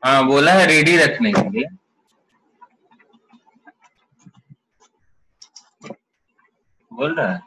हाँ बोला है रेडी रखने के लिए। बोल रहा है।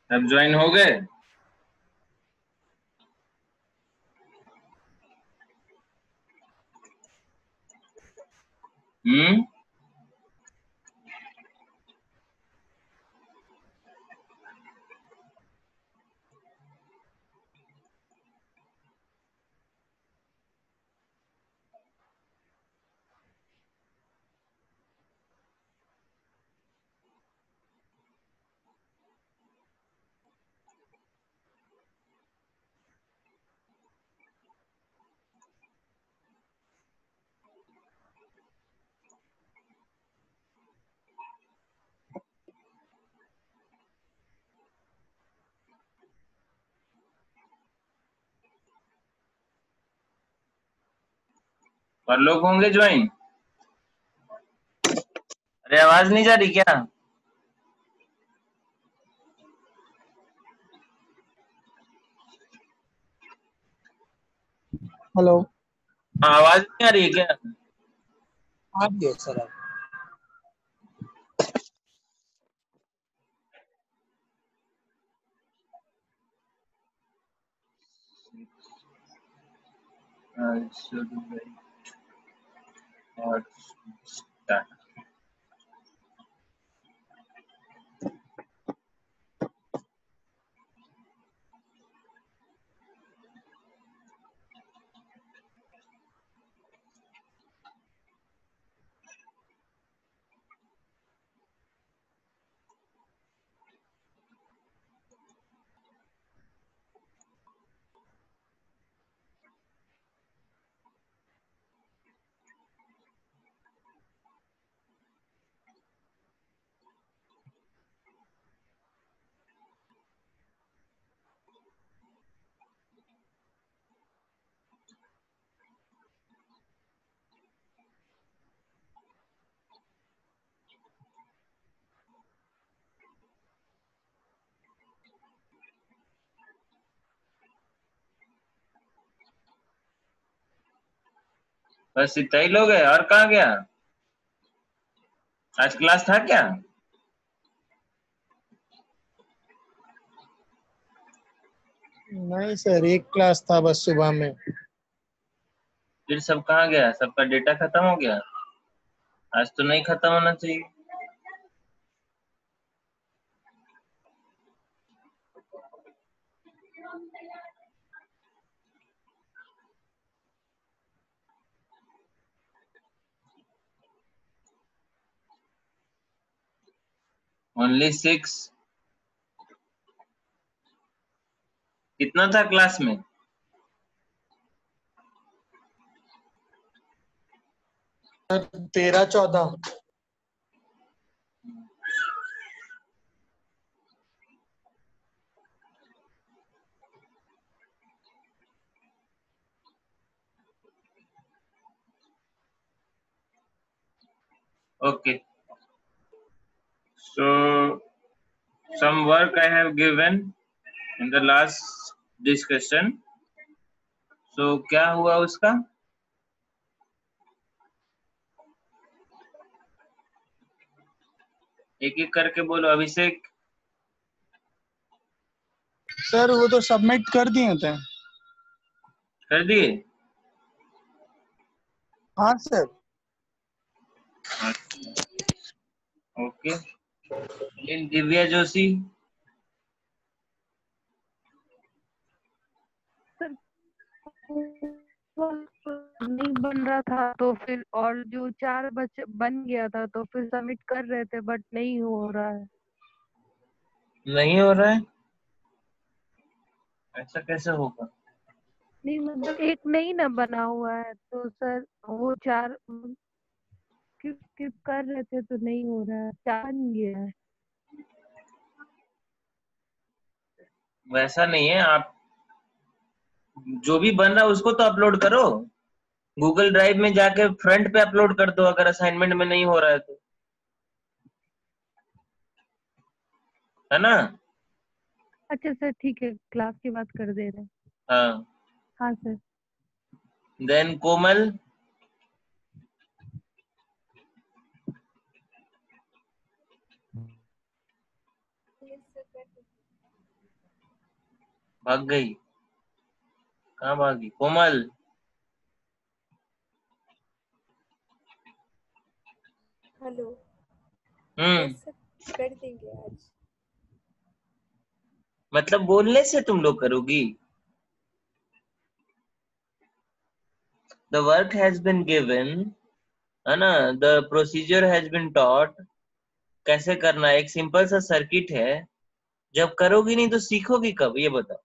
सब ज्वाइन हो गए। हम्म। और लोग होंगे ज्वाइन। अरे आवाज नहीं जा रही क्या? हेलो। हाँ आवाज नहीं आ रही है क्या? आ रही है सर। बस इतना ही लोग है और कहाँ गया? आज क्लास था क्या? नहीं सर, एक क्लास था बस सुबह में। फिर सब कहाँ गया? सबका डेटा खत्म हो गया? आज तो नहीं खत्म होना चाहिए। ओनली 6? कितना था क्लास में? Sir 13-14। Okay. So some work I have given in the last discussion. So क्या हुआ उसका? एक एक करके बोलो। अभिषेक, सर वो तो सबमिट कर दिए थे। कर दिए? हाँ सर। ओके। इन दिव्या जोशी, सर वो नहीं बन रहा था तो फिर, और जो 4 बच्चे बन गया था तो फिर सबमिट कर रहे थे बट नहीं हो रहा है। नहीं हो रहा है? ऐसा कैसे होगा? नहीं मतलब एक नहीं ना बना हुआ है तो सर वो 4 स्किप कर रहे थे तो नहीं हो रहा है, 4 बन गया है। वैसा नहीं है। आप जो भी बन रहा है उसको तो अपलोड करो। गूगल ड्राइव में जाके फ्रंट पे अपलोड कर दो अगर असाइनमेंट में नहीं हो रहा है तो, है ना? अच्छा सर ठीक है, क्लास की बात कर दे रहे हैं। हाँ। हाँ सर। देन कोमल, भाग गई। कहाँ भागी कोमल? हेलो। हम्म। यस सर, कर देंगे आज। मतलब बोलने से तुम लोग करोगी? The work has been given, है ना? The procedure has been taught. कैसे करना है, एक सिंपल सा सर्किट है। जब करोगी नहीं तो सीखोगी कब, ये बताओ।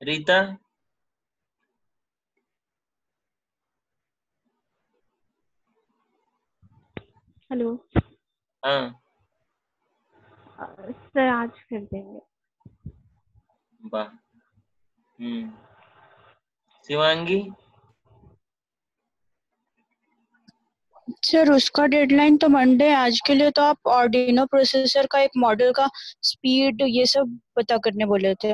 रीता, हेलो। हाँ। सर आज कर देंगे। वाह। शिवांगी, सर उसका डेडलाइन तो मंडे है। आज के लिए तो आप ऑर्डिनो प्रोसेसर का एक मॉडल का स्पीड ये सब पता करने बोले थे।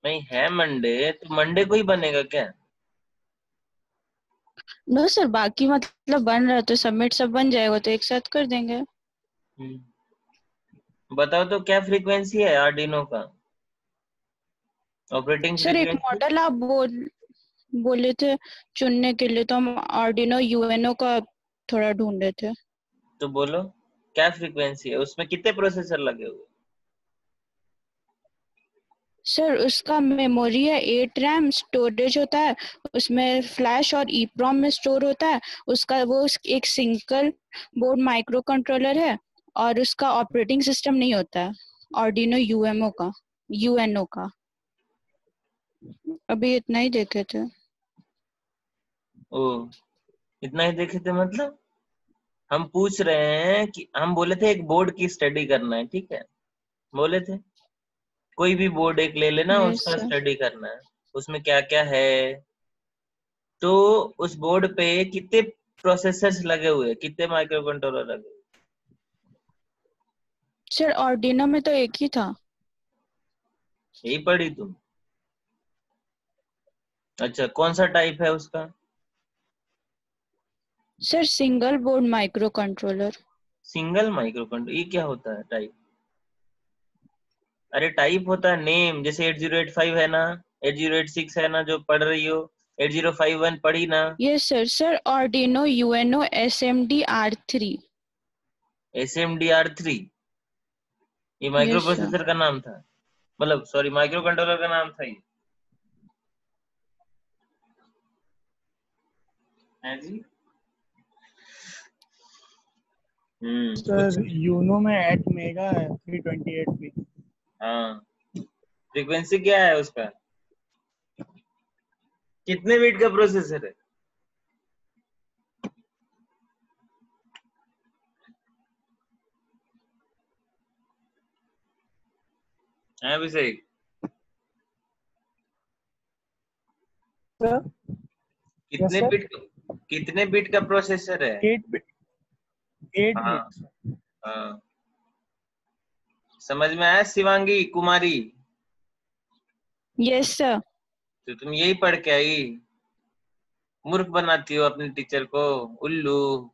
नहीं है मंडे, तो मंडे को ही बनेगा क्या? नो सर, बाकी मतलब बन रहा तो सबमिट सब बन जाएगा तो एक साथ कर देंगे। बताओ तो क्या फ्रीक्वेंसी है आर्डिनो का, ऑपरेटिंग सर एक फ्रीक्वेंसी? मॉडल आप बोले थे चुनने के लिए, तो हम ऑर्डिनो यूएनओ का थोड़ा ढूंढ रहे थे। तो बोलो क्या फ्रीक्वेंसी है, उसमें कितने प्रोसेसर लगे हुए? सर उसका मेमोरी है 8 रैम, स्टोरेज होता है उसमें फ्लैश और ईप्रोम में स्टोर होता है। उसका वो एक सिंगल बोर्ड माइक्रो कंट्रोलर है और उसका ऑपरेटिंग सिस्टम नहीं होता है, ऑर्डिनो यूएनओ का। अभी इतना ही देखे थे। ओ, इतना ही देखे थे मतलब? हम पूछ रहे हैं कि हम बोले थे एक बोर्ड की स्टडी करना है, ठीक है? बोले थे कोई भी बोर्ड एक ले लेना, यस उसका सर। स्टडी करना है, उसमें क्या क्या है। तो उस बोर्ड पे कितने प्रोसेसर्स लगे हुए, कितने माइक्रो कंट्रोलर लगे हुए? सर ऑर्डिनो में तो एक ही था। यही पढ़ी तुम? अच्छा, कौन सा टाइप है उसका? Sir single board micro controller. Single micro controller, ये क्या होता है टाइप? अरे टाइप होता है नेम, जैसे 8085 है ना, 8086 है ना जो पढ़ रही हो, 8051 पढ़ी ना? Yes sir. Sir Arduino UNO SMD R3। SMDR3, ये माइक्रो यस सर। प्रोसेसर का नाम था, मतलब सॉरी माइक्रो कंट्रोलर का नाम था ये। है जी। सर यूनो में 8 मेगा है 328 भी। हाँ, फ्रीक्वेंसी क्या है उसका? कितने बीट का प्रोसेसर है? अभिषेक, सर कितने सर बीट कितने बीट का प्रोसेसर है? 8 बिट 8 हाँ बिट। हाँ, समझ में आया शिवांगी कुमारी? Yes sir. तो तुम यही पढ़ के आई? मूर्ख बनाती हो अपने टीचर को, उल्लू।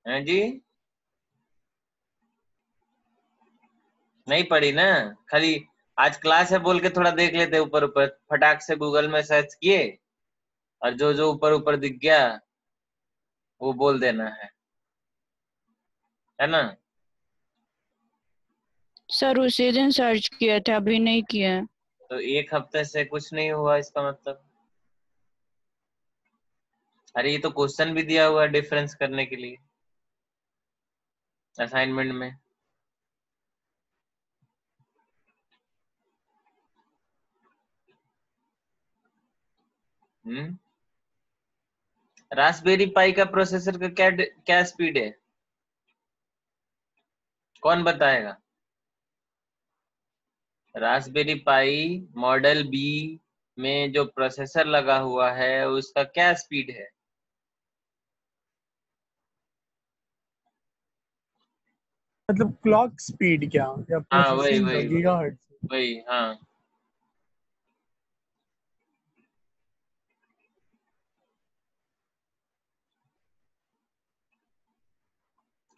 हैं जी? नहीं पढ़ी ना? खाली आज क्लास है बोल के थोड़ा देख लेते ऊपर ऊपर, फटाक से गूगल में सर्च किए और जो जो ऊपर ऊपर दिख गया वो बोल देना है ना? सर उसी दिन सर्च किए थे, अभी नहीं किए हैं। तो एक हफ्ते से कुछ नहीं हुआ इसका मतलब? अरे ये तो क्वेश्चन भी दिया हुआ है डिफरेंस करने के लिए असाइनमेंट में। रास्पबेरी पाई का प्रोसेसर का क्या स्पीड है? कौन बताएगा? रास्पबेरी पाई मॉडल बी में जो प्रोसेसर लगा हुआ है उसका क्या स्पीड है? मतलब क्लॉक स्पीड क्या या हाँ वही प्रोसेसिंग का वही वही गीगाहर्ट्ज? वही, हाँ।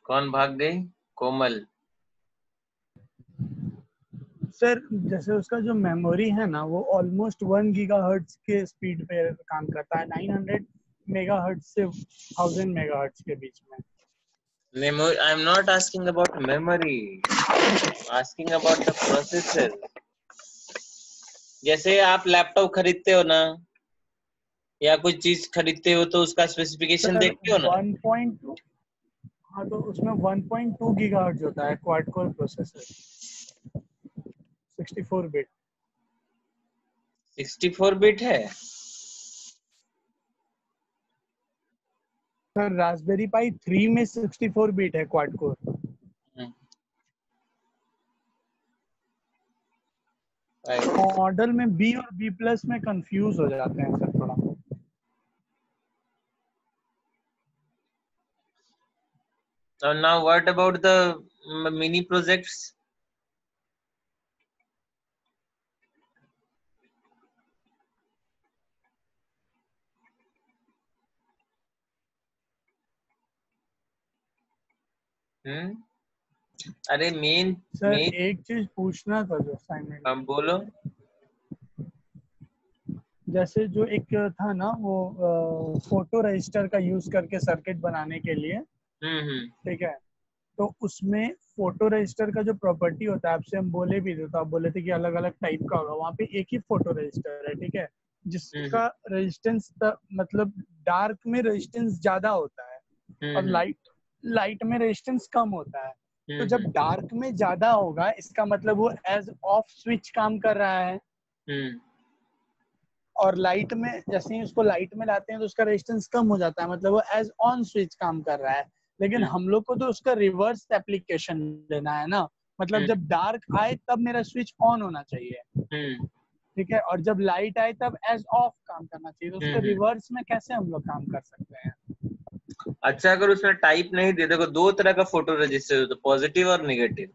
कौन भाग गई? कोमल। सर जैसे उसका जो मेमोरी है ना वो ऑलमोस्ट 1 गीगाहर्ट्ज के स्पीड पे काम करता है, 900 मेगाहर्ट्ज से 1000 मेगाहर्ट्ज के बीच में। Memory, I am not asking about memory, asking about the processor. जैसे आप लैपटॉप खरीदते हो ना या कुछ चीज खरीदते हो तो उसका स्पेसिफिकेशन सर देखते हो ना? 1.2, हाँ तो उसमें 1.2 गीगाहर्ट्ज होता है quad core processor, 64 bit. 64 bit है? सर रास्पबेरी पाई 3 में 64 बिट है क्वाड कोर। मॉडल में बी और बी प्लस में कंफ्यूज हो जाते हैं सर थोड़ा। So now what about the mini projects? अरे मेन सर एक चीज पूछना था जो असाइनमेंट हम बोलो। जैसे जो एक था ना वो फोटो रजिस्टर का यूज करके सर्किट बनाने के लिए, ठीक है, तो उसमें फोटो रजिस्टर का जो प्रॉपर्टी होता है आपसे हम बोले भी थे, तो आप बोले थे कि अलग अलग टाइप का होगा, वहाँ पे एक ही फोटो रजिस्टर है, ठीक है, जिसका रेजिस्टेंस मतलब डार्क में रेजिस्टेंस ज्यादा होता है और लाइट में रेजिस्टेंस कम होता है। तो जब डार्क में ज्यादा होगा इसका मतलब वो एज ऑफ स्विच काम कर रहा है, और लाइट में जैसे ही उसको लाइट में लाते हैं तो उसका रेजिस्टेंस कम हो जाता है, मतलब वो एज ऑन स्विच काम कर रहा है। लेकिन हम लोग को तो उसका रिवर्स एप्लीकेशन लेना है ना, मतलब जब डार्क आए तब मेरा स्विच ऑन होना चाहिए, ठीक है, और जब लाइट आए तब एज ऑफ काम करना चाहिए। तो उसका रिवर्स में कैसे हम लोग काम कर सकते हैं? अच्छा, अगर उसमें टाइप नहीं दे, देखो दो तरह का फोटो रजिस्टर होता है, पॉजिटिव और नेगेटिव,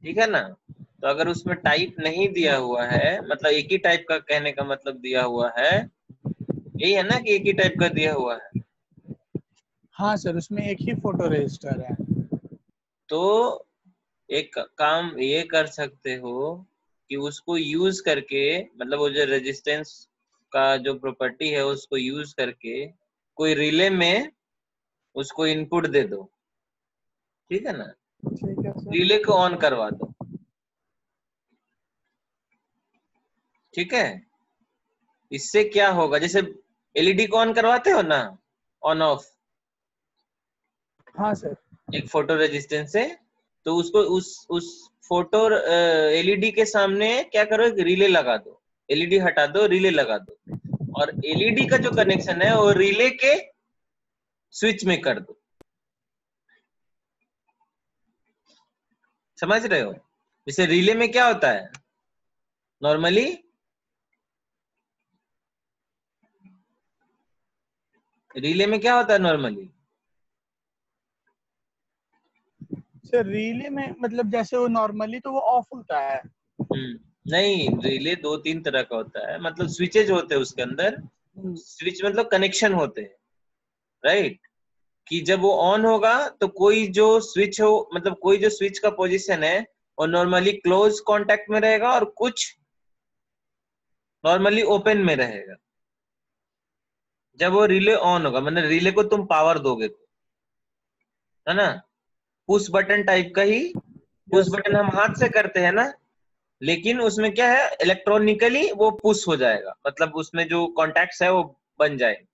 ठीक है ना? तो अगर उसमें टाइप नहीं दिया हुआ है, मतलब एक ही टाइप का, कहने का मतलब दिया हुआ है, यही है ना कि एक ही टाइप का दिया हुआ है? हाँ सर, उसमें एक ही फोटो रजिस्टर है। तो एक काम ये कर सकते हो कि उसको यूज करके, मतलब वो जो रेजिस्टेंस का जो प्रॉपर्टी है उसको यूज करके कोई रिले में उसको इनपुट दे दो, ठीक है ना? ठीक है सर। रिले को ऑन करवा दो, ठीक है? इससे क्या होगा, जैसे एलईडी को ऑन करवाते हो ना, ऑन ऑफ हाँ सर। एक फोटो रेजिस्टेंस से, तो उसको उस फोटो एलईडी के सामने क्या करो, एक रिले लगा दो, एलईडी हटा दो, रिले लगा दो, और एलईडी का जो कनेक्शन है वो रिले के स्विच में कर दो। समझ रहे हो? जैसे रिले में क्या होता है नॉर्मली, रिले में क्या होता है नॉर्मली? सर रिले में मतलब जैसे वो नॉर्मली तो वो ऑफ होता है। नहीं, रिले 2-3 तरह का होता है, मतलब स्विचेज होते हैं उसके अंदर। स्विच मतलब कनेक्शन होते हैं, राइट? कि जब वो ऑन होगा तो कोई जो स्विच हो, मतलब कोई जो स्विच का पोजीशन है वो नॉर्मली क्लोज कांटेक्ट में रहेगा और कुछ नॉर्मली ओपन में रहेगा। जब वो रिले ऑन होगा, मतलब रिले को तुम पावर दोगे तो, है ना, पुश बटन टाइप का ही, पुश बटन हम हाथ से करते हैं ना, लेकिन उसमें क्या है, इलेक्ट्रॉनिकली वो पुश हो जाएगा, मतलब उसमें जो कॉन्टैक्ट्स है वो बन जाएंगे।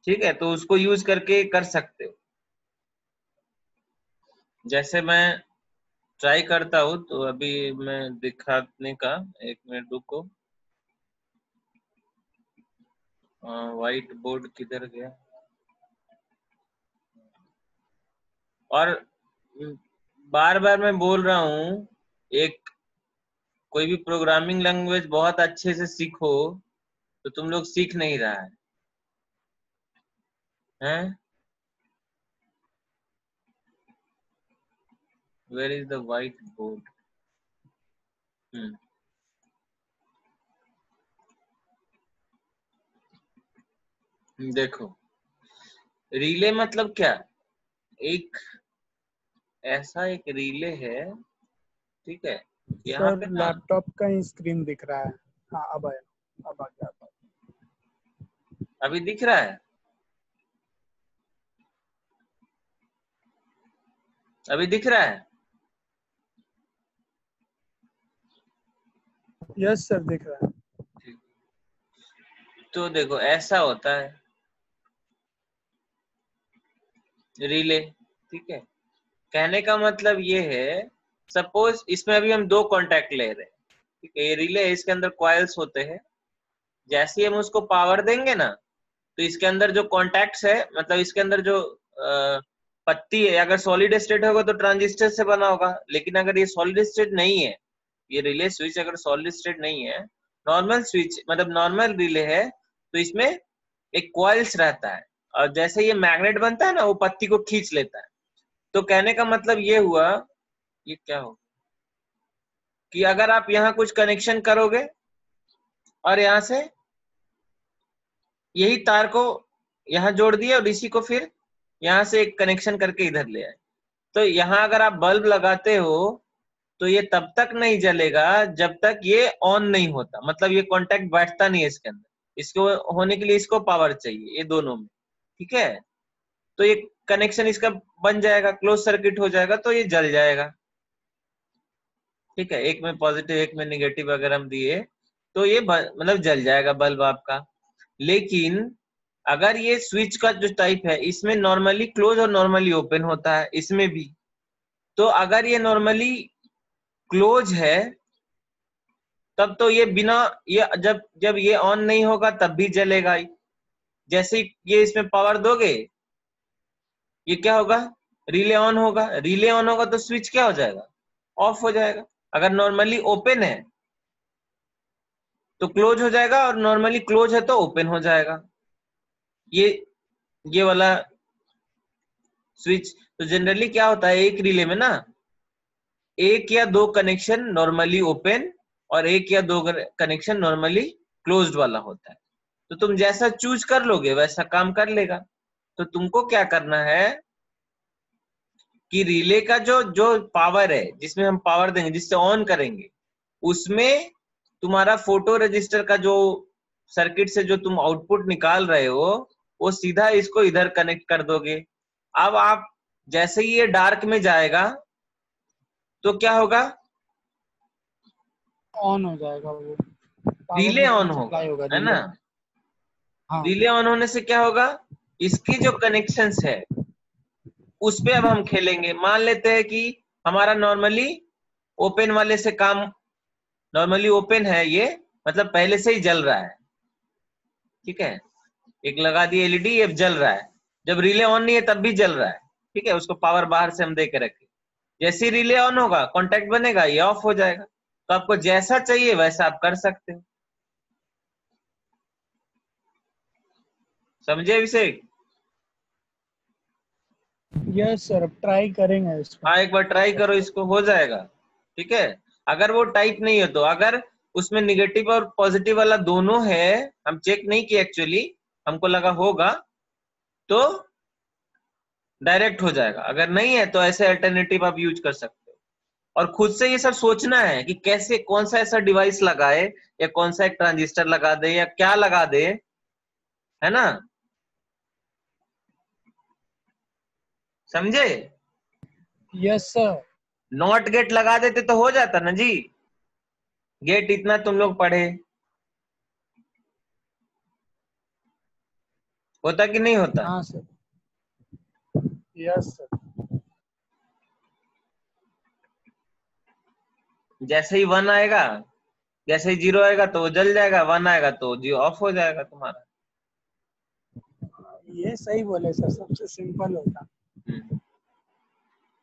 ठीक है, तो उसको यूज करके कर सकते हो। जैसे मैं ट्राई करता हूँ, तो अभी मैं दिखाने का, 1 मिनट रुको। व्हाइट बोर्ड किधर गया? और बार बार मैं बोल रहा हूँ, एक कोई भी प्रोग्रामिंग लैंग्वेज बहुत अच्छे से सीखो, तो तुम लोग सीख नहीं रहा है, हैं? Where is the white board? देखो, रिले मतलब क्या, एक ऐसा एक रिले है, ठीक है, यहाँ सर पे ना, लैपटॉप का ही स्क्रीन दिख रहा है। हाँ अब आया, अब आ गया। अभी दिख रहा है, अभी दिख रहा है। यस सर दिख रहा है। तो देखो ऐसा होता है रिले, ठीक है। कहने का मतलब ये है, सपोज इसमें अभी हम 2 कांटेक्ट ले रहे हैं, ठीक है, ये रिले है, इसके अंदर कॉइल्स होते हैं। जैसे ही हम उसको पावर देंगे ना, तो इसके अंदर जो कॉन्टैक्ट्स है, मतलब इसके अंदर जो पत्ती है, अगर सॉलिड स्टेट होगा तो ट्रांजिस्टर से बना होगा, लेकिन अगर ये सॉलिड स्टेट नहीं है, ये रिले स्विच अगर सॉलिड स्टेट नहीं है, नॉर्मल स्विच मतलब नॉर्मल रिले है, तो इसमें एक कॉइल्स रहता है, और जैसे ये मैग्नेट बनता है ना, वो पत्ती को खींच लेता है। तो कहने का मतलब ये हुआ, ये क्या हो, कि अगर आप यहाँ कुछ कनेक्शन करोगे और यहाँ से यही तार को यहाँ जोड़ दिया और इसी को फिर यहाँ से एक कनेक्शन करके इधर ले आए, तो यहाँ अगर आप बल्ब लगाते हो तो ये तब तक नहीं जलेगा जब तक ये ऑन नहीं होता, मतलब ये कांटेक्ट बैठता नहीं है इसके अंदर, इसको होने के लिए इसको पावर चाहिए, ये दोनों में, ठीक है। तो ये कनेक्शन इसका बन जाएगा, क्लोज सर्किट हो जाएगा, तो ये जल जाएगा, ठीक है। एक में पॉजिटिव एक में निगेटिव अगर हम दिए तो ये मतलब जल जाएगा बल्ब आपका। लेकिन अगर ये स्विच का जो टाइप है, इसमें नॉर्मली क्लोज और नॉर्मली ओपन होता है, इसमें भी, तो अगर ये नॉर्मली क्लोज है तब तो ये बिना, ये जब जब ये ऑन नहीं होगा तब भी जलेगा ही। जैसे ये इसमें पावर दोगे, ये क्या होगा, रिले ऑन होगा, रिले ऑन होगा तो स्विच क्या हो जाएगा, ऑफ हो जाएगा। अगर नॉर्मली ओपन है तो क्लोज हो जाएगा, और नॉर्मली क्लोज है तो ओपन हो जाएगा, ये वाला स्विच। तो जनरली क्या होता है, एक रिले में ना 1 या 2 कनेक्शन नॉर्मली ओपन और 1 या 2 कनेक्शन नॉर्मली क्लोज्ड वाला होता है। तो तुम जैसा चूज कर लोगे वैसा काम कर लेगा। तो तुमको क्या करना है कि रिले का जो जो पावर है, जिसमें हम पावर देंगे, जिससे ऑन करेंगे, उसमें तुम्हारा फोटो रजिस्टर का जो सर्किट से जो तुम आउटपुट निकाल रहे हो, वो सीधा इसको इधर कनेक्ट कर दोगे। अब आप जैसे ही ये डार्क में जाएगा तो क्या होगा, ऑन हो जाएगा वो। रिले ऑन होगा, सप्लाई होगा, है ना। हाँ रिले ऑन होने से क्या होगा, इसके जो कनेक्शंस है उस पे अब हम खेलेंगे। मान लेते हैं कि हमारा नॉर्मली ओपन वाले से काम, नॉर्मली ओपन है ये, मतलब पहले से ही जल रहा है, ठीक है, एक लगा दी एलईडी, ये जल रहा है। जब रिले ऑन नहीं है तब भी जल रहा है, ठीक है, उसको पावर बाहर से हम दे के रखे। जैसे ही रिले ऑन होगा, कांटेक्ट बनेगा, ये ऑफ हो जाएगा। तो आपको जैसा चाहिए वैसा आप कर सकते हो। समझे अभिषेक? यस सर, अब ट्राई करेंगे इसको। हाँ, एक बार ट्राई करो, इसको हो जाएगा, ठीक है। अगर वो टाइप नहीं है तो, अगर उसमें निगेटिव और पॉजिटिव वाला दोनों है, हम चेक नहीं किए एक्चुअली, हमको लगा होगा, तो डायरेक्ट हो जाएगा। अगर नहीं है तो ऐसे अल्टरनेटिव आप यूज कर सकते हो। और खुद से ये सब सोचना है कि कैसे, कौन सा ऐसा डिवाइस लगाए, या कौन सा एक ट्रांजिस्टर लगा दे, या क्या लगा दे, है ना। समझे? Yes sir. नॉट गेट लगा देते तो हो जाता ना जी। गेट इतना तुम लोग पढ़े, होता कि नहीं होता? हाँ सर। Yes sir. जैसे ही 1 आएगा, जैसे ही 0 आएगा तो वो जल जाएगा, 1 आएगा तो जी ऑफ हो जाएगा तुम्हारा। ये सही बोले सर, सबसे सिंपल होता।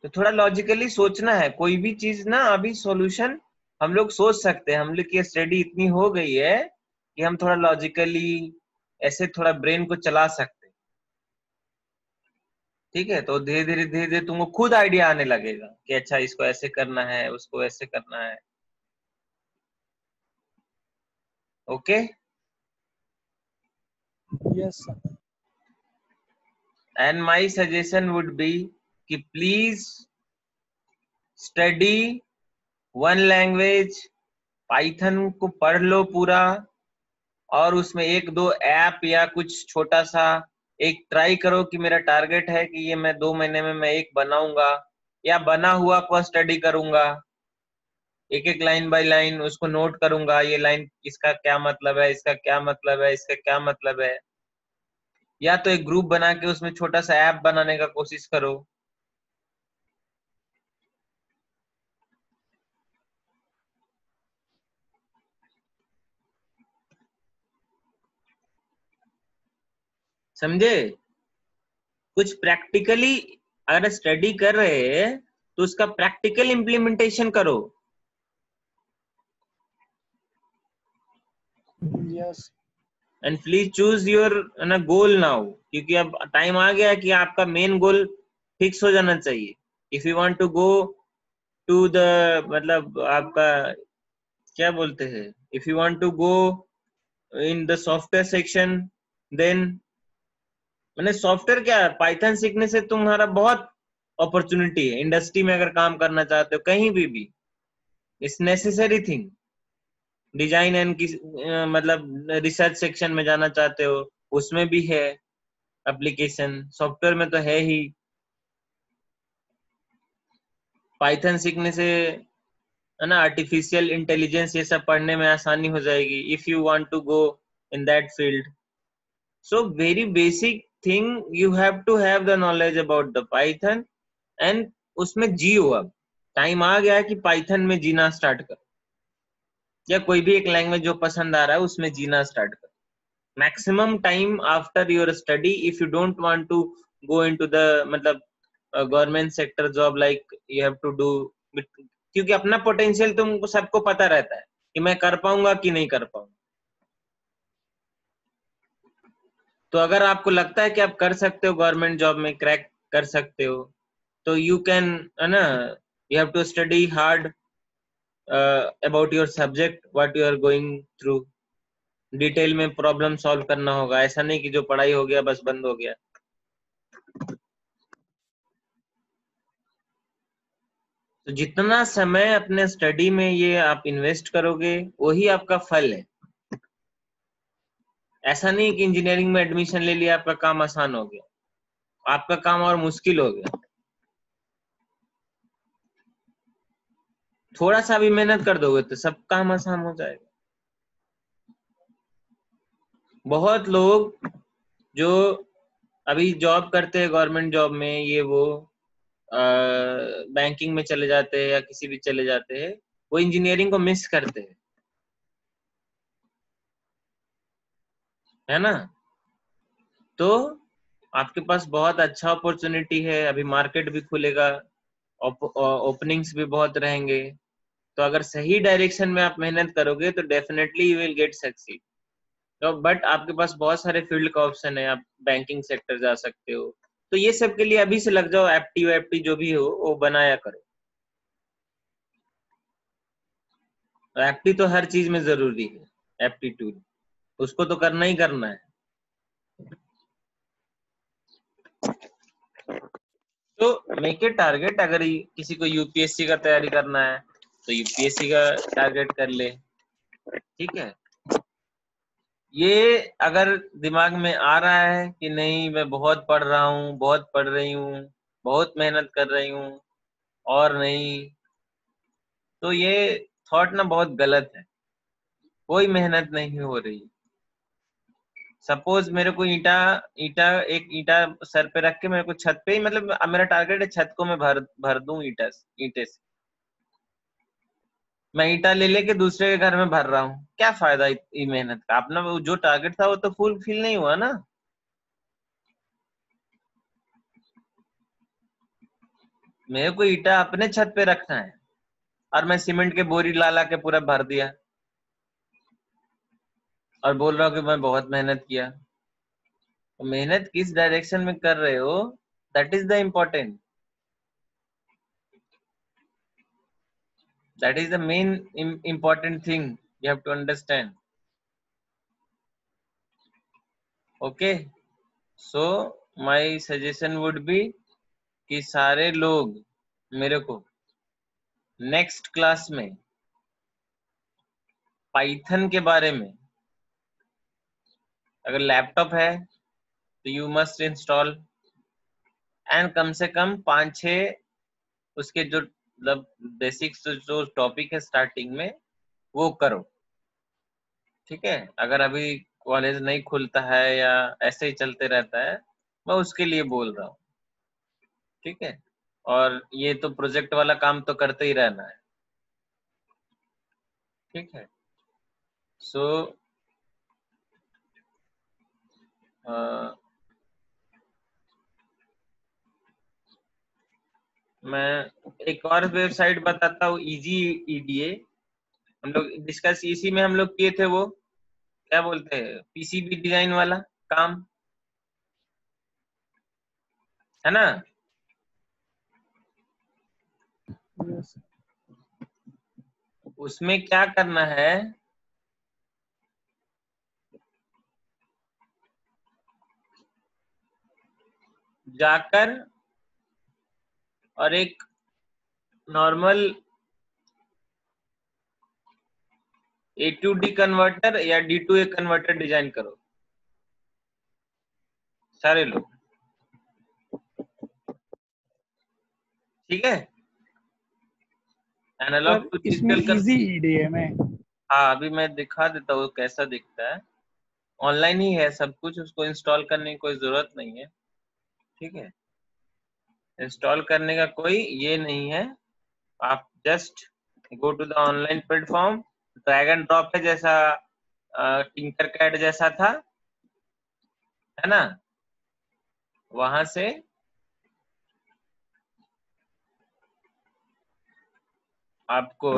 तो थोड़ा लॉजिकली सोचना है कोई भी चीज ना। अभी सॉल्यूशन हम लोग सोच सकते हैं, हम लोग की स्टडी इतनी हो गई है कि हम थोड़ा लॉजिकली ऐसे थोड़ा ब्रेन को चला सकते हैं, ठीक है। तो धीरे धीरे धीरे धीरे तुमको खुद आइडिया आने लगेगा कि अच्छा इसको ऐसे करना है, उसको ऐसे करना है। Okay. Yes sir. And my suggestion would be कि please study one language, Python को पढ़ लो पूरा, और उसमें एक दो ऐप या कुछ छोटा सा एक ट्राई करो कि मेरा टारगेट है कि ये मैं 2 महीने में मैं एक बनाऊंगा, या बना हुआ को स्टडी करूंगा, एक एक लाइन बाय लाइन उसको नोट करूंगा, ये लाइन इसका क्या मतलब है, इसका क्या मतलब है, इसका क्या मतलब है। या तो एक ग्रुप बना के उसमें छोटा सा ऐप बनाने का कोशिश करो। समझे? कुछ प्रैक्टिकली अगर स्टडी कर रहे हैं तो उसका प्रैक्टिकल इम्प्लीमेंटेशन करो। Yes. And please choose your ना गोल नाउ, क्योंकि अब टाइम आ गया कि आपका मेन गोल फिक्स हो जाना चाहिए। If you want to go to the, मतलब आपका क्या बोलते हैं, if you want to go in the software section, then मैंने सॉफ्टवेयर क्या है, पाइथन सीखने से तुम्हारा बहुत अपॉर्चुनिटी है। इंडस्ट्री में अगर काम करना चाहते हो कहीं भी, it's necessary thing. Design and की मतलब रिसर्च सेक्शन में जाना चाहते हो, उसमें भी है एप्लीकेशन, सॉफ्टवेयर में तो है ही। पाइथन सीखने से, है ना, आर्टिफिशियल इंटेलिजेंस ये सब पढ़ने में आसानी हो जाएगी if you want to go in that field. So very basic thing, you have to have the knowledge about the Python, and उसमें जियो। अब टाइम आ गया है कि पाइथन में जीना स्टार्ट करो, या कोई भी एक लैंग्वेज जो पसंद आ रहा है उसमें जीना स्टार्ट करो। maximum time after your study, if you don't want to go into the मतलब government sector job like you have to do, क्योंकि अपना पोटेंशियल तुमको सबको पता रहता है कि मैं कर पाऊंगा कि नहीं कर पाऊंगा। तो अगर आपको लगता है कि आप कर सकते हो, गवर्नमेंट जॉब में क्रैक कर सकते हो, तो यू कैन, है ना, you have to study hard about your subject what you are going through. Detail में प्रॉब्लम सॉल्व करना होगा, ऐसा नहीं कि जो पढ़ाई हो गया बस बंद हो गया। तो जितना समय अपने स्टडी में ये आप इन्वेस्ट करोगे वही आपका फल है। ऐसा नहीं कि इंजीनियरिंग में एडमिशन ले लिया आपका काम आसान हो गया, आपका काम और मुश्किल हो गया। थोड़ा सा भी मेहनत कर दोगे तो सब काम आसान हो जाएगा। बहुत लोग जो अभी जॉब करते हैं गवर्नमेंट जॉब में, ये वो बैंकिंग में चले जाते हैं या किसी भी चले जाते हैं, वो इंजीनियरिंग को मिस करते हैं, है ना। तो आपके पास बहुत अच्छा अपॉर्चुनिटी है, अभी मार्केट भी खुलेगा, ओपनिंग्स भी बहुत रहेंगे। तो अगर सही डायरेक्शन में आप मेहनत करोगे तो definitely you will get succeed. तो बट आपके पास बहुत सारे फील्ड का ऑप्शन है, आप बैंकिंग सेक्टर जा सकते हो। तो ये सब के लिए अभी से लग जाओ, एप्टी वेप्टी जो भी हो वो बनाया करो। एप्टी तो हर चीज में जरूरी है, एप्टीट्यूड उसको तो करना ही करना है। तो मेक ए टारगेट, अगर किसी को यूपीएससी का तैयारी करना है तो यूपीएससी का टारगेट कर ले, ठीक है। ये अगर दिमाग में आ रहा है कि नहीं मैं बहुत पढ़ रहा हूँ, बहुत पढ़ रही हूँ, बहुत मेहनत कर रही हूँ और नहीं, तो ये थॉट ना बहुत गलत है। कोई मेहनत नहीं हो रही। सपोज मेरे को ईटा ईटा एक ईटा सर पे रख के मेरे को छत पे ही, मतलब मेरा टारगेट है छत को मैं भर दूं ईटे से। मैं ईटा ले लेके दूसरे के घर में भर रहा हूँ, क्या फायदा मेहनत का? अपना जो टारगेट था वो तो फुलफिल नहीं हुआ ना। मेरे को ईटा अपने छत पे रखना है और मैं सीमेंट के बोरी ला ला के पूरा भर दिया और बोल रहा हूँ कि मैं बहुत मेहनत किया। तो मेहनत किस डायरेक्शन में कर रहे हो, that is the important, that is the main important thing you have to understand. Okay, so my suggestion would be कि सारे लोग मेरे को नेक्स्ट क्लास में पाइथन के बारे में, अगर लैपटॉप है तो you must install, and come से कम 5-6 उसके जो मतलब बेसिक्स जो टॉपिक है स्टार्टिंग में वो करो, ठीक है। अगर अभी कॉलेज नहीं खुलता है या ऐसे ही चलते रहता है, मैं उसके लिए बोल रहा हूँ, ठीक है। और ये तो प्रोजेक्ट वाला काम तो करते ही रहना है, ठीक है। सो मैं एक और वेबसाइट बताता हूँ, इजी ईडीए। हम लोग डिस्कस इसी में हम लोग किए थे, वो क्या बोलते हैं, पीसीबी डिजाइन वाला काम, है ना। Yes. उसमें क्या करना है, जाकर और एक normal A to D converter या D to A converter design करो सारे लोग, ठीक है। एनालॉग टू इसमें डिजिटल इजी ईडीए में, हाँ अभी मैं दिखा देता हूँ कैसा दिखता है। ऑनलाइन ही है सब कुछ, उसको इंस्टॉल करने की कोई जरूरत नहीं है, ठीक है। इंस्टॉल करने का कोई ये नहीं है, आप just go to the online platform, drag and drop है, जैसा टिंकर कैड जैसा था, है ना। वहां से आपको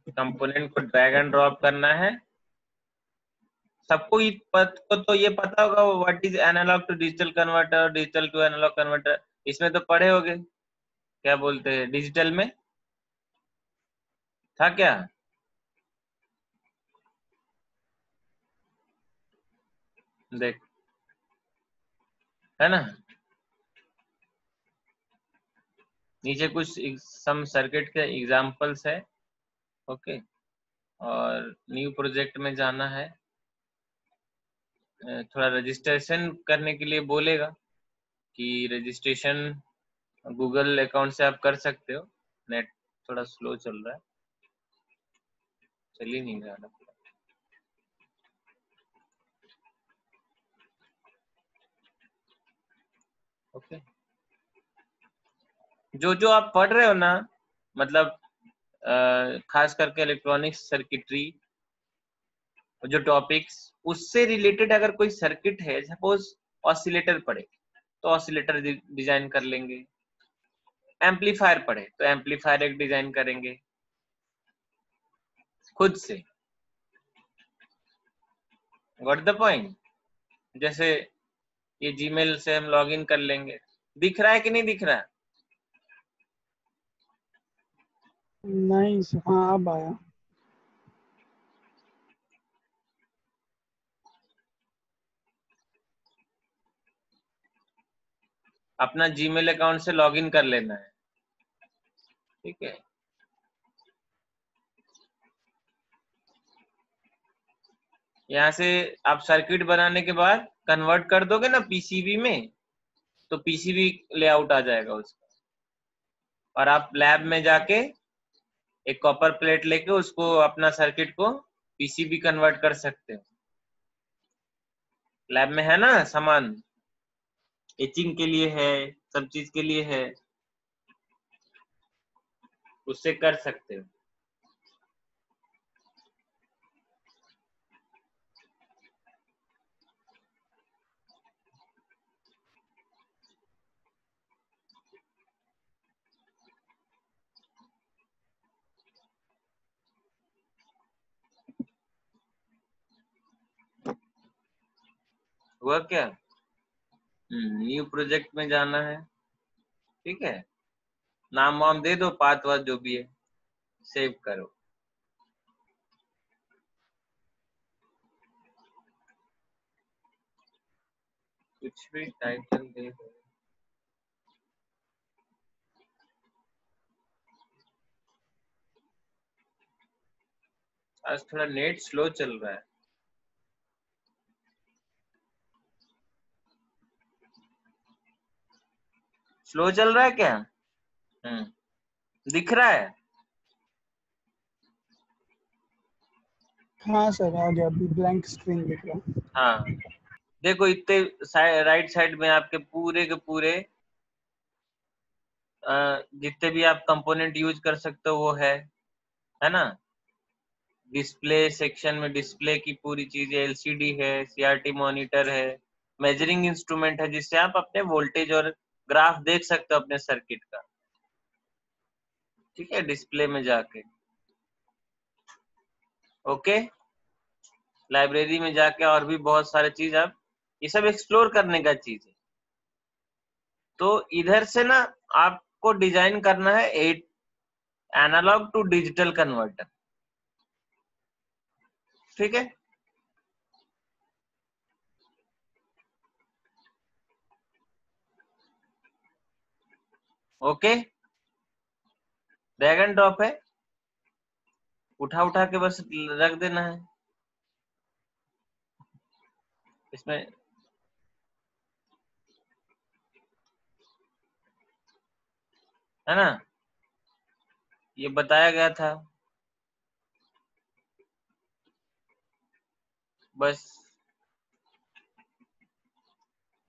कंपोनेंट को ड्रैग एंड ड्रॉप करना है। सबको को तो ये पता होगा what is analogue to digital converter, digital to analogue converter, इसमें तो पढ़े होगे, क्या बोलते हैं डिजिटल में था क्या। देख, है ना, नीचे कुछ सम सर्किट के एग्जांपल्स है, ओके। और न्यू प्रोजेक्ट में जाना है, थोड़ा रजिस्ट्रेशन करने के लिए बोलेगा कि रजिस्ट्रेशन गूगल अकाउंट से आप कर सकते हो। नेट थोड़ा स्लो चल रहा है, चल ही नहीं रहा। ओके, जो जो आप पढ़ रहे हो ना, मतलब खास करके इलेक्ट्रॉनिक्स सर्किटरी जो टॉपिक्स, उससे रिलेटेड अगर कोई सर्किट है, सपोज ऑसिलेटर पढ़े तो ऑसिलेटर डिजाइन कर लेंगे, एम्पलीफायर पढ़े तो एम्पलीफायर एक डिजाइन करेंगे खुद से। What the point? जैसे ये जीमेल से हम लॉगिन कर लेंगे, दिख रहा है कि नहीं दिख रहा है? नहीं हाँ अब आया। अपना जीमेल अकाउंट से लॉगिन कर लेना है, ठीक है। यहाँ से आप सर्किट बनाने के बाद कन्वर्ट कर दोगे ना पीसीबी में, तो पीसीबी लेआउट आ जाएगा उसका, और आप लैब में जाके एक कॉपर प्लेट लेके उसको अपना सर्किट को पीसीबी कन्वर्ट कर सकते हो। लैब में है ना सामान, एचिंग के लिए है, सब चीज के लिए है, उससे कर सकते हो। हुआ क्या? न्यू प्रोजेक्ट में जाना है, ठीक है। नाम वाम दे दो, पाथ वाथ जो भी है, सेव करो। कुछ भी टाइटल दे दो। आज थोड़ा नेट स्लो चल रहा है। स्लो चल रहा है क्या? दिख रहा है? हाँ सर आ गया, अभी ब्लैंक स्क्रीन दिख रहा है। हाँ, देखो इतने राइट साइड में आपके पूरे के पूरे जितने भी आप कंपोनेंट यूज कर सकते हो वो है ना। डिस्प्ले सेक्शन में डिस्प्ले की पूरी चीजें, एलसीडी है, सीआरटी मॉनिटर है, मेजरिंग इंस्ट्रूमेंट है जिससे आप अपने वोल्टेज और ग्राफ देख सकते हो अपने सर्किट का, ठीक है, डिस्प्ले में जाके। ओके, लाइब्रेरी में जाके और भी बहुत सारे चीज आप ये सब एक्सप्लोर करने का चीज है। तो इधर से ना आपको डिजाइन करना है एनालॉग टू डिजिटल कन्वर्टर, ठीक है। ओके, ड्रैग एंड ड्रॉप है, उठा उठा के बस रख देना है इसमें। है ना, ये बताया गया था, बस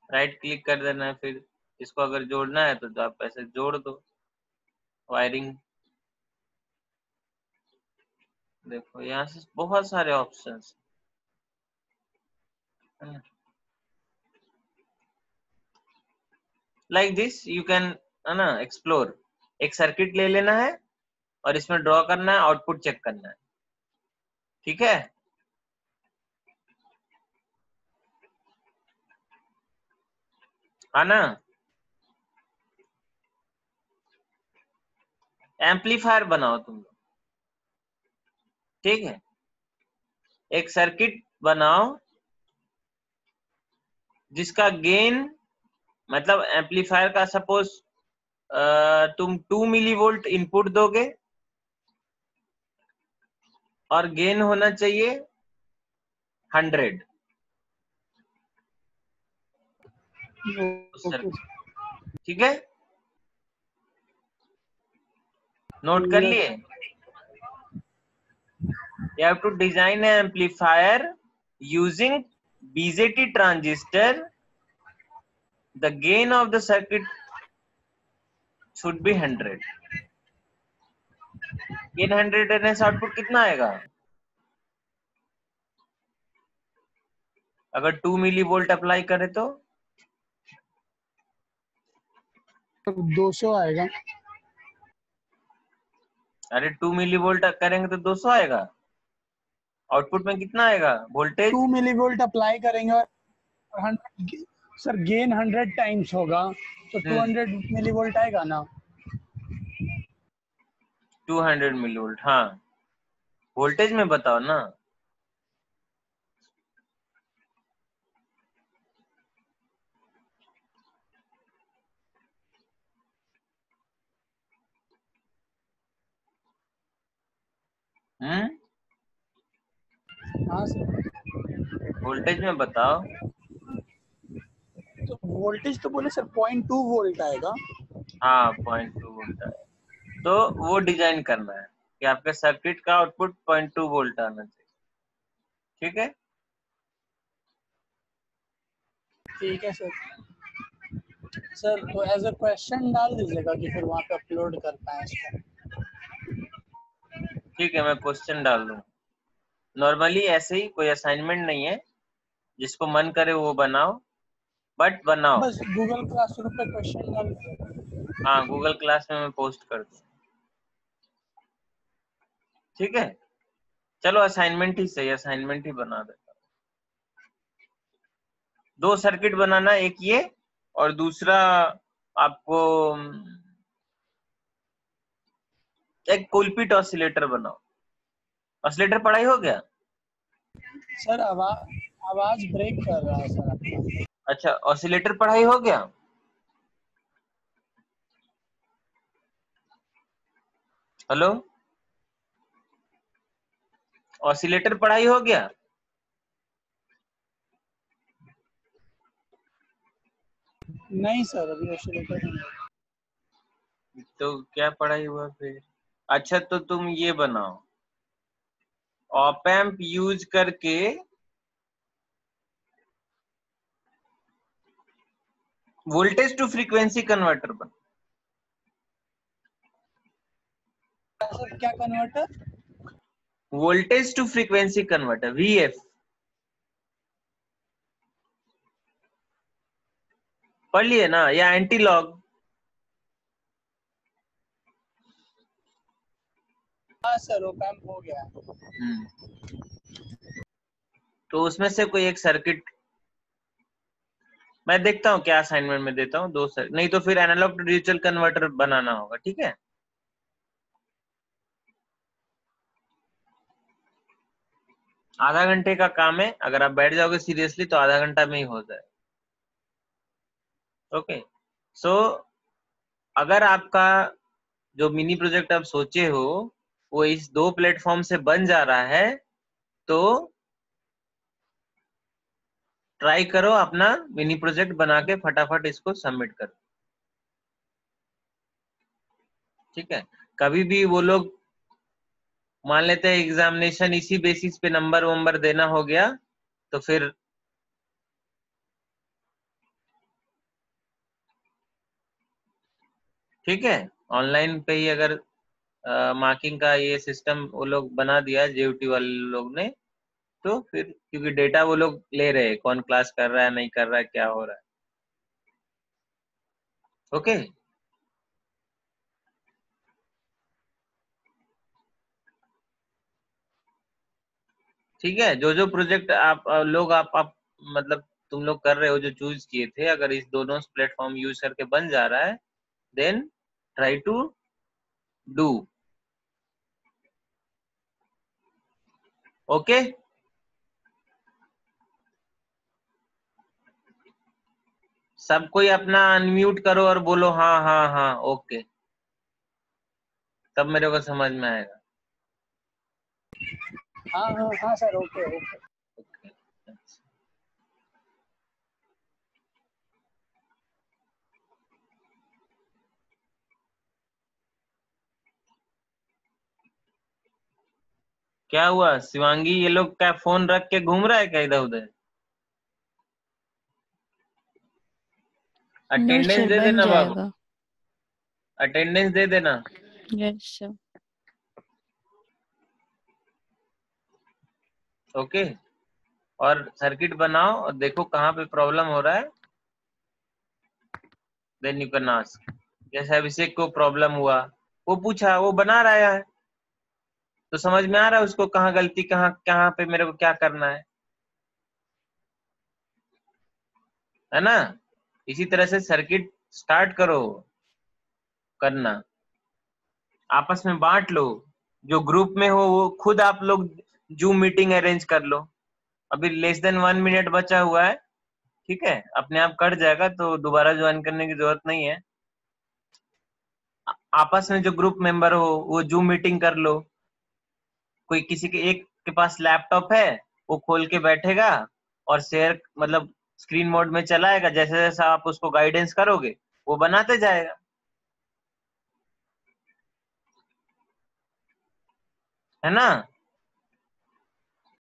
राइट क्लिक कर देना है, फिर इसको अगर जोड़ना है तो आप ऐसे जोड़ दो। वायरिंग देखो, यहाँ से बहुत सारे ऑप्शंस है, लाइक दिस यू कैन, है ना, एक्सप्लोर। एक सर्किट ले लेना है और इसमें ड्रॉ करना है, आउटपुट चेक करना है, ठीक है। ना एम्पलीफायर बनाओ तुम लोग, ठीक है। एक सर्किट बनाओ जिसका गेन, मतलब एम्पलीफायर का सपोज तुम 2 मिलीवोल्ट इनपुट दोगे और गेन होना चाहिए 100, ओके ठीक है। नोट कर लिए? You have to design an amplifier using BJT transistor the gain of the circuit should be 100. gain 100 रहने से आउटपुट कितना आएगा? अगर 2 मिली वोल्ट अप्लाई करे तो 200 आएगा। अरे 2 मिली वोल्ट करेंगे तो 200 आएगा। आउटपुट में कितना आएगा वोल्टेज? 2 मिली वोल्ट अप्लाई करेंगे और 100 सर गेन 100 टाइम्स होगा तो 200 मिली वोल्ट आएगा ना। 200 मिली वोल्ट। हाँ, वोल्टेज में बताओ ना। हाँ सर, वोल्टेज में बताओ। तो वोल्टेज तो बोले सर 0.2 वोल्ट आएगा। हाँ, 0.2 वोल्ट आएगा। तो वो डिजाइन करना है कि आपके सर्किट का आउटपुट 0.2 वोल्ट आना चाहिए। ठीक है, ठीक है सर। सर तो एज अ क्वेश्चन डाल दीजिएगा कि फिर वहाँ पे अपलोड कर पाए इसको। ठीक है, मैं क्वेश्चन डाल दूँ। नॉर्मली ऐसे ही कोई असाइनमेंट नहीं है, जिसको मन करे वो बनाओ, बट बनाओ। बस गूगल क्लासरूम पे क्वेश्चन डाल दीजिएगा। हाँ, गूगल क्लास में मैं पोस्ट कर दूँ। ठीक है, चलो असाइनमेंट ही सही, असाइनमेंट ही बना देता हूँ। 2 सर्किट बनाना, एक ये और दूसरा आपको एक कोलपिट ऑसिलेटर बनाओ। ऑसिलेटर पढ़ाई हो गया? सर आवाज ब्रेक कर रहा है सर आपका। अच्छा, ऑसिलेटर पढ़ाई हो गया? हेलो, ऑसिलेटर पढ़ाई हो गया? नहीं सर, अभी ऑसिलेटर नहीं। तो क्या पढ़ाई हुआ फिर? अच्छा, तो तुम ये बनाओ, ऑप एम्प यूज करके वोल्टेज टू फ्रीक्वेंसी कन्वर्टर बना। सर क्या converter? Voltage to frequency converter, VF. पढ़ लिए ना? या एंटी लॉग? हाँ सर, ऑप एम्प हो गया। तो उसमें से कोई एक सर्किट मैं देखता हूँ, क्या असाइनमेंट में देता हूँ। 2 सर्किट नहीं तो फिर एनालॉग टू डिजिटल कन्वर्टर बनाना होगा। ठीक है, आधा घंटे का काम है, अगर आप बैठ जाओगे सीरियसली तो आधा घंटा में ही हो जाए। ओके, सो अगर आपका जो मिनी प्रोजेक्ट आप सोचे हो वो इस 2 प्लेटफॉर्म से बन जा रहा है, तो ट्राई करो अपना मिनी प्रोजेक्ट बना के फटाफट इसको सबमिट करो। ठीक है, कभी भी वो लोग मान लेते हैं एग्जामिनेशन इसी बेसिस पे नंबर वंबर देना हो गया, तो फिर ठीक है, ऑनलाइन पे ही अगर मार्किंग का ये सिस्टम वो लोग बना दिया जेयूटी वाले लोग ने, तो फिर क्योंकि डेटा वो लोग ले रहे हैं, कौन क्लास कर रहा है नहीं कर रहा है क्या हो रहा है। ओके, ठीक है, जो जो प्रोजेक्ट आप लोग आप मतलब तुम लोग कर रहे हो, जो चूज किए थे, अगर इस दोनों प्लेटफॉर्म यूज करके बन जा रहा है, then try to do. Okay, सब कोई अपना अनम्यूट करो और बोलो हाँ हाँ हाँ ओके, तब मेरे को समझ में आएगा। हाँ हाँ हाँ सर, ओके ओके। ओके, क्या हुआ शिवांगी? ये लोग क्या फोन रख के घूम रहा है क्या इधर उधर? नो अटेंडेंस सर, दे बन देना बाबू, जाएगा। अटेंडेंस दे देना। Yes sir. ओके, और सर्किट बनाओ और देखो कहाँ पे प्रॉब्लम हो रहा है, देन यू कैन आस्क। जैसे अभिषेक को प्रॉब्लम हुआ, वो पूछा, वो बना रहा है तो समझ में आ रहा है उसको कहाँ गलती, कहाँ कहाँ पे मेरे को क्या करना है ना। इसी तरह से सर्किट स्टार्ट करो करना, आपस में बांट लो, जो ग्रुप में हो वो खुद आप लोग जूम मीटिंग अरेंज कर लो। अभी लेस देन 1 मिनट बचा हुआ है, ठीक है, अपने आप कट जाएगा तो दोबारा ज्वाइन करने की जरूरत नहीं है। आपस में जो ग्रुप मेंबर हो वो जूम मीटिंग कर लो। कोई किसी के एक के पास लैपटॉप है, वो खोल के बैठेगा और शेयर मतलब स्क्रीन मोड में चलाएगा, जैसे जैसा आप उसको गाइडेंस करोगे वो बनाते जाएगा, है ना।